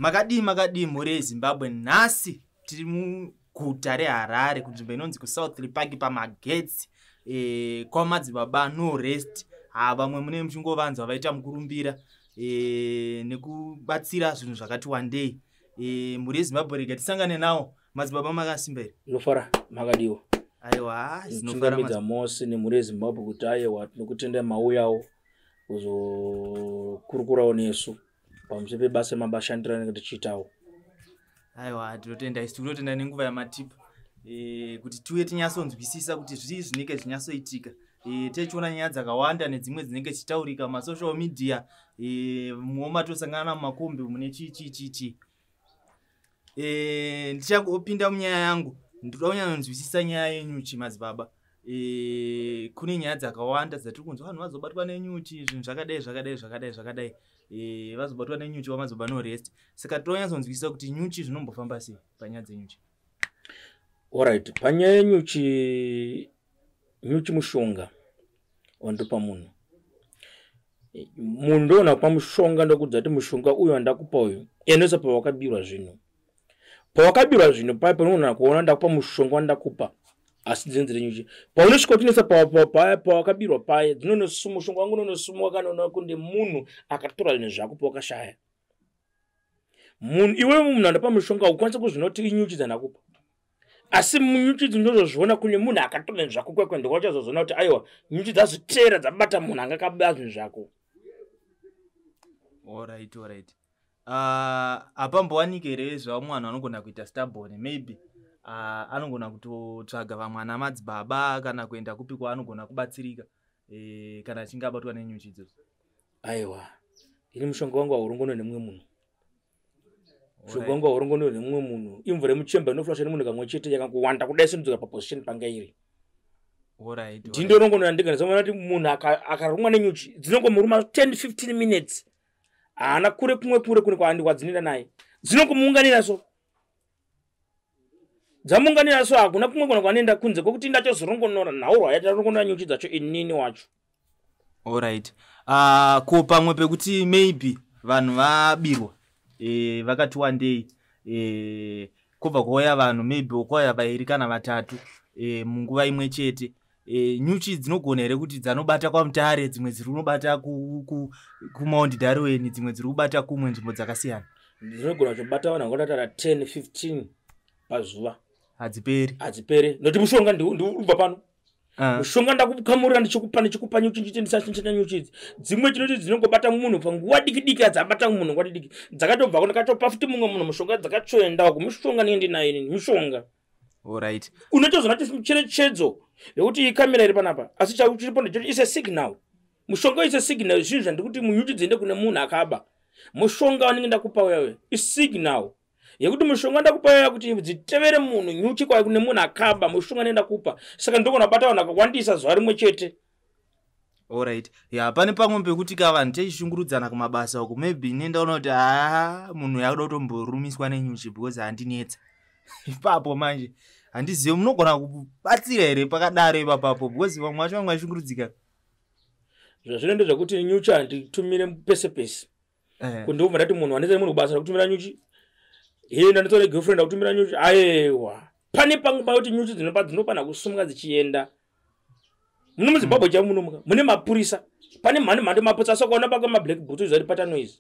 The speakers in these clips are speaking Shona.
Makadi mhuri yeZimbabwe nhasi tiri muguta reHarare kunzvimbo inonzi kuSouth Park pamagetsi kwamadzibaba no rest. Vamwe mune muchingovanzwa vaita mukurumbira nekubatsira zvinhu zvakati wandei. Mhuri yeZimbabwe rega tisangane nawo. Madzibaba makasimba here? Nofara makadiwo. Aiwa, zinofara madzibaba mose nemhuri yeZimbabwe kuti aiwa tinokutenda mauyawo kuzokurukurawo nesu pamusoro pebasa mabashandirana tichiitawo. Aiwa, tinotenda isi tinotenda nenguva yamatipa kuti tiuye tinyatsonzwisisa kuti zvii zvinenge zvinyatsoitika. Tichiona nyaya dzakawanda nedzimwe dzinenge dzichitaurika masocial media mumatosangana mumakombi mune chichi. Ndichangopinda munyaya yangu ndinoda kunyanyonzwisisa nyaya yenyuchi madzibaba. Kune nyaya dzakawanda dzatiri kunzwa vanhu vazobatwa nenyuchi zvinhu zvakadai vazobatwa nenyuchi wamadzibaba no rest. Saka tinonyatsoonzwisisa kuti nyuchi zvinombofamba sei panyaya dzenyuchi. Alright, panyaya yenyuchi mushonga wandopa munhu. Munhu ndoona kupa mushonga ndokudza kuti mushonga uyu wandakupa uyu enosa pawakabirwa zvino. Pawakabirwa zvino paipo unoona kuona ndakupa mushonga wandakupa asi dzenzere nyuchi. Paunosvika tinesa pawakabirwa paye dzinonosuma mushonga wangu unonosumwa kana kunde munhu akatora zvinhu zvako pawakashaya. Munhu iwe munhu andapa mushonga ukwanisa kuzvinoti inyuchi dzandakupa. Asi nyuchi dzinozozviona kune munhu akatora zvinhu zvako kwekwe ndokwachazozoona kuti aiwa nyuchi dzazvitera dzabata munhu angakabata zvinhu zvako. Alright. Apambowanika here zvamwana anogona kuita stubborn maybe anogona kutotsvaga vamwe ana madzibaba kana kuenda kupi kwaanogona kubatsirika kana achinge abatwa nenyuchi idzodzo. Aiwa, ini mushonga wangu haurongono nemumwe munhu. Mushonga wangu haurongono nemumwe munhu. Imvura yemuchemba inoflasha nemunhu kamwe chete yakangowanda kudai sendudzoka paposition pangairi. Alright. Ndindorongono ndingazoona kuti munhu akarumwa nenyuchi dzinongomuruma 10-15 minutes. Haana kure kwaandi kwadzinenda naye. Dzinongomuunganira so. Dzamuunganira so hakuna kumwe kuna kwanoenda kunze kwokuti ndachozorongonora nhaurwa yatarongonora nyuchi dzacho inini wacho. Alright. Ko pamwe pekuti maybe vanhu vabirwa vakati wandei kubva kwauya vanhu maybe kwauya vairi kana vatatu munguva imwe chete. Nyuchi dzinogona here kuti dzanobata kwaMutare, dzimwe dziri kunobata kuMount Darwin, dzimwe dziri kubata kumwe nzvimbo dzakasiyana. Dzinogona kubata vanhu vangatara 10-15 pazuva. Hadziperi. Noti mushonga ndibva pano. Mushonga ndakukamurira ndichikupa nyuchi ndisachinchanya nyuchi idzi. Dzimwe chinoti dzinongobata munhu panguva diki dzabata munhu nguva diki. Dzakatobva kundakatopa futi mumwe munhu mushonga dzakachoendawo kumushonga ndiye ndinayo nini mushonga. Alright. Unotozoona chicherechedzo yekuti ikamera iri panapa asi chiripo ndechoti ise signal. Mushonga ise signal zvinhu zvandikuti munyuchi dziende kune munhu akaba. Mushonga wanenge ndakupa wewe isignal yekuti mushonga ndakupa wewe kuti dzitevere munhu nyuchi kwa kune munhu akaba mushonga nenda kupa. Saka ndokona bata vanhu akakwandisa zuva rimwe chete. Alright. Pane pamwe pekuti vanhu techishungurudzana kumabasa uko maybe nendaona kuti munhu yakuda kutomborumiswa nenyuchi because handinetsa. Ipapo manje handizivi munogona kubatsira here pakadaro ipapo because vamwe vacho vamwe vashungurudzika. Zvazvino ndezvakuti nyuchi handitumire pese. Kundobva ndati munhu wanese munhu basa rekutumira nyuchi. Ndanotora girlfriend akutumira nyuchi. Aiwa. Pane pamwe kuti nyuchi dzinopana kusumuka dzichienda. Muno muZimbabwe chamunomuka mune mapurisa. Pane mhando mapurisa sakaona paka mablack boots zvati pata noise.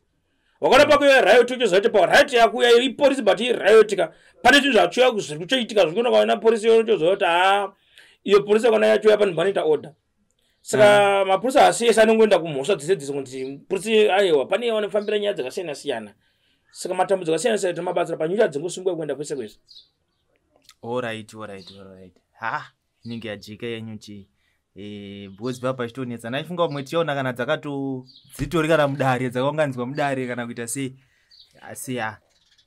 Wakona pako riot uchizoita pa riot yakuya ipolisi but riot ka pane zvinhu zvachuya kuzoitika zvikona kwaona polisi yochozota iyo polisi kana yacho yapani vanita order. Saka mapurisa asiyesa anongoenda kumhosva dzese kuti polisi aiwa pane vanofambira nyaya dzakasiyana. Saka matambudziko akasiyana tomabasa panyuchi dzingosungwa kuenda kwese. Alright. Inenge yajika yenyuchi. Because papa chitonetsa naifunga kumwe tiona kana dzitori kana mudare dzakaunganidzwa mudare kana kuita sei. Asi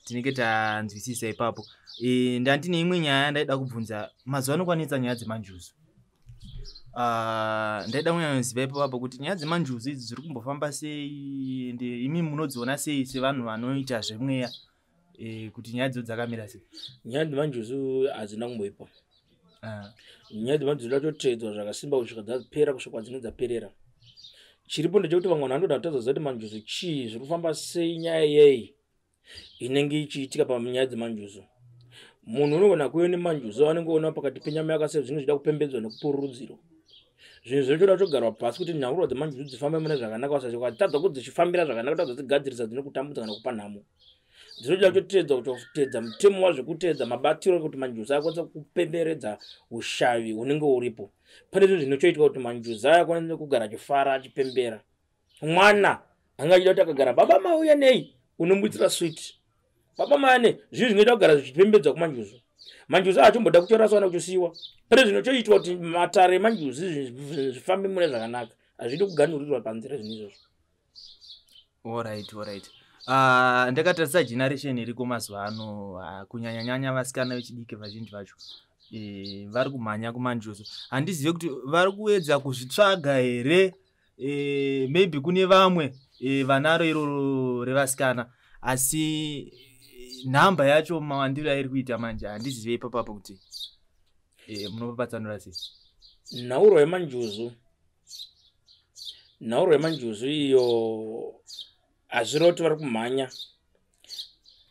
tinenge tanzwisisa ipapo. Ndandine imwe nyaya ndaida kubvunza mazuva anokwanitsa nyaya dzemanjuzu. Ndaida kunyanyoziva ipapo kuti nyaya dzemanjuzu idzi dziri kumbofamba sei ende imi munodziona sei sevanhu vanoita zvemweya kuti nyaya dzo dzakamira sei. Nyaya dzemanjuzu hadzina kumboipa. Nyaya dzemanjuzu dzatotedzwa zvakasimba kusvika dzapera kusvika dzinenge dzaperera. Chiripo ndechekuti vamwe vanhu vanoda kutaridza kuti manjuzu chii zviri kufamba sei nyaya yei. inenge ichiitika panyaya dzemanjuzo. Munhu unogona kuuya nemanjuzo anengoona pakati penyama yakaseva zvinoda kupembedzwa nekupururudzirwa. Zvinhu zvinotoda kutogarwa pasi kuti nhauro dzemanjuzo dzifambe mune zvakanaka usati kwatadza kuti dzichifambira zvakanaka tadza dzigadzirisa dzinokutambudza kana kupa nhamo. Dzinoda kutedza mutemo wazvo kutedza mabatiro kuti manjuzo akwanise kupemberedza ushavi unenge uripo. Pane zvinhu zvinochoitika kuti manjuzo akwanise kugara achifara achipembera. Mwana angachida kuti akagara baba mauya nei unomuitira sweet. Baba mane zvinhu zvinoita kugara zvichipembedzwa kumanjuzo. Manjuzo achomboda kutoraswa nekuchisiwa. Pane zvinochoitwa kuti matare emanjuzo zvifambe mune zvakanaka. Hazvidi kuganurirwa panzira zvinhu izvozvo. Alright. Ndakatarisa generation iriko mazuva ano kunyanya vasikana vechidiki vazhinji vacho vari kumhanya kumanjuzo. Handizive kuti vari kuedza kuzvitsvaga here, maybe kune vamwe vanaro iroro revasikana, asi nhamba yacho mawandiro airi kuita manje handizive ipapo kuti munopapatsanura sei. Nhauro yemanjuzo iyo hazviri kuti vari kumhanya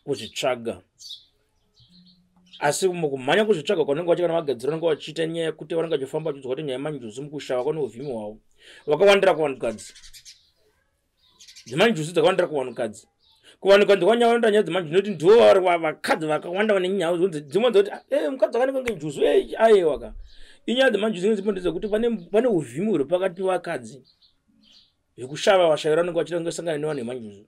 kuzvitsvaga, asi mukumhanya kuzvitsvaga kwanenge vachikana vagadzira vanenge vachiita nyaya yekuti vanenge vachifamba vachidzoka kuti nyaya yemanjuzo mukushava kwano uvhimi hwavo vakawandira kuvanhukadzi. Dzemanjuzo dzakawandira kuvanhukadzi kwanya vanoita nyaya dzemanjuzo nekuti ndivo vakadzi vakawanda vane nyaya dzimwe dzoti mukadzi akanenge ngenjuzo aiwaka. Inyaya dzemanjuzo dzinodzipondedza kuti pane uvhimi huri pakati pevakadzi zvekushava vashavi vanenge vachida kungesangana nevanhu vemanjuzo.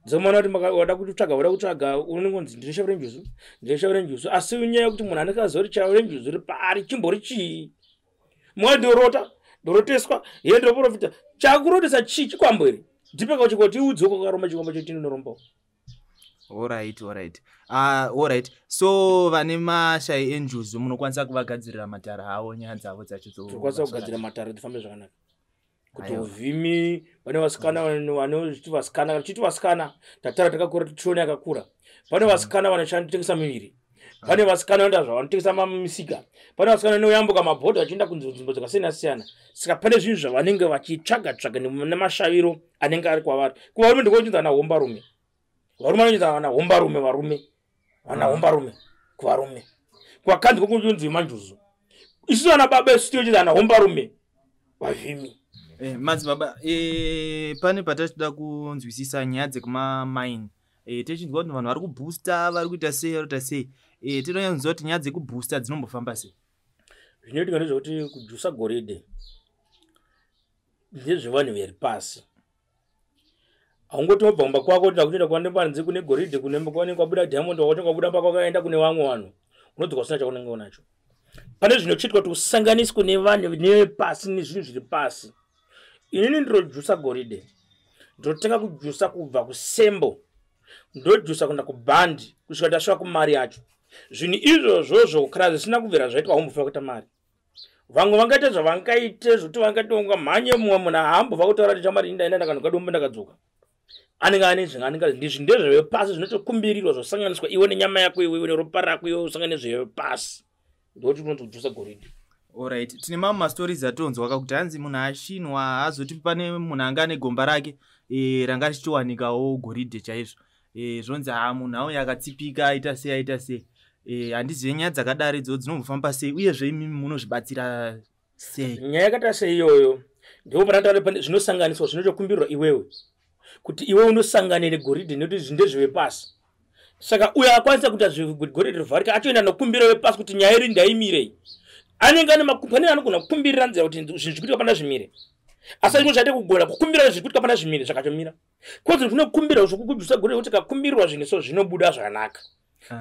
Dzomana kuti wada kutsvaga unongonzi ndireshavire njuzo, asi unyaya yekuti munhu anenge aziva kuti chavo renjuzo riri pari chimbori chii. Mumwe ndoroteswa iye ndoprofita chakurotesa chii chikwambo here ndipeka chikoti udzoka kwakaromba chikwambo chetinonorombawo. Alright. So vane mashai enjuzo munokwanisa kuvagadzirira matare avo nyaya dzavo dzacho dzokwanisa kugadzira matare dzifambe zvakanaka. Kuti uvhimi pane vasikana vanoti vasikana tatara takakura tichiona yakakura. Pane vasikana vanotengesa miviri. Pane vasikana vanoita zvavanotengesa mamisika. Pane vasikana vanoyambuka mabhodha vachienda kunzvimbo dzakasiyana-siyana. Saka pane zvinhu zvavanenge vachitsvaga nemashaviro anenge ari kwavari. Kuvarume ndikochiita vana hombarume. Varume vanochiita vana hombarume vana hombarume kuvarume. Kwakadzi kokunzi manjuzo. Isu vana baba isu tinochiita vana hombarume vavhimi. Madzibaba, pane patachida kunzwisisa nyaya dzekumamayini. Techinzwa kuti vanhu vari kuboosta, vari kuita sei. Tinonyanzwa kuti nyaya dzekuboosta dzinombofamba sei. Zvinoitika ndezvekuti kujusa goridhe ndezvevanhu veri pasi. Haungoti wabva kumba kwako kuti ndakutoenda kwanepanze kune goridhe kunemba kwaunenge wabuda diamond wakati wabuda mpaka wakaenda kune vamwe vanhu unodzoka usina chaunenge unacho. Pane zvinochiitwa kuti usanganiswe nevanhu nevepasi nezvinhu zviri pasi. Inini ndirojusa goridhe, ndotenga kujusa kubva kusembo, ndojusa kuenda kubhandi kusvika ndasvika kumari yacho. Zvinhu izvozvo kana zvisina kubvira zvaitwa haumbofa kuita mari. Vamwe vangaita zvavangaite zvokuti vangatonga mhanye mumwe munhu haambobva kutaura kuti chamari ndaenda kana kadombo ndakadzoka. Anenge ane zvinhu ndizvi ndezvevepasi zvinotokumbirirwa zvosanganiswa iwe nenyama yako iwe neropa rako iwe usangane zvevepasi. Ndoti unotojusa goridhe. Alright, tine mamwe mastories atonzwa kuti hanzi munhu ashinwa azoti pane munhu anga ane gomba rake ranga richitowanikawo goridhe chaizvo. Zvonzi munhu auya akatsipika aita sei. Handizive nyaya dzakadaro idzodzo dzinombofamba sei uyezve imimi munozvibatsira sei. Nyaya yakata sei iyoyo ndipo panatare zvinosanganiswa zvinotokumbirwa iwewe kuti iwe unosangane negoridhe nekuti ndezvevepasi. Saka uyo akwanisa kuita goridhe rivharika achoenda nokumbira wepasi kuti nyaya iri ndaimirei. Anenge ane makumbani anogona kukumbirira nzira kuti zvinhu zvikuitika pana zvimire. Asi zvimwe zvaite kugona kukumbira zvikuitika pana zvimire zvakachomira. Kwanza zvinokumbira zvokujusa goridhe kuti kakumbirwa zvinhu so zvinobuda zvakanaka.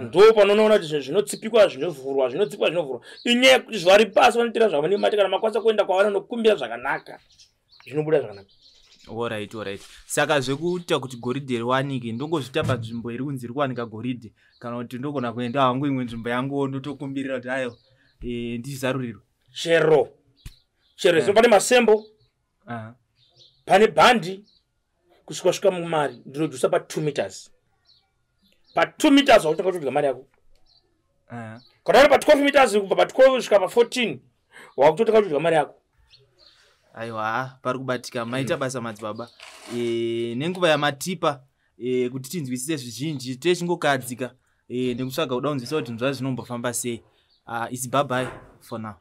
Ndo panoona kuti zvinotsipikwa zvinovhurwa inyaya kuti zvari pasi vanoitira zvavane mate kana makwanisa kuenda kwavanokumbira zvakanaka zvinobuda zvakanaka. Alright. Saka zvekuita kuti goridhe riwanike ndongozvita panzvimbo iri kunzi iri kuwanika goridhe kana kuti ndogona kuenda hangu imwe nzvimbo yangu ndotokumbirira kuti ayo ndizarurirwe. Chero pane masembo pane bhandi kusvika mumari ndinojusa pa 2 meters. Pa 2 meters wakutanga kutodya mari yako. Kana pa 12 meters kubva pa 12 kusvika pa 14 wakutotanga kutodya mari yako. Aiwa, pari kubatika maita basa madzibaba. Nenguva yamatipa kuti tinzwisise zvizhinji techingokadzika ndikutsvaga kudaunzisa kuti nzva zvinombofamba sei. It's bye bye for now.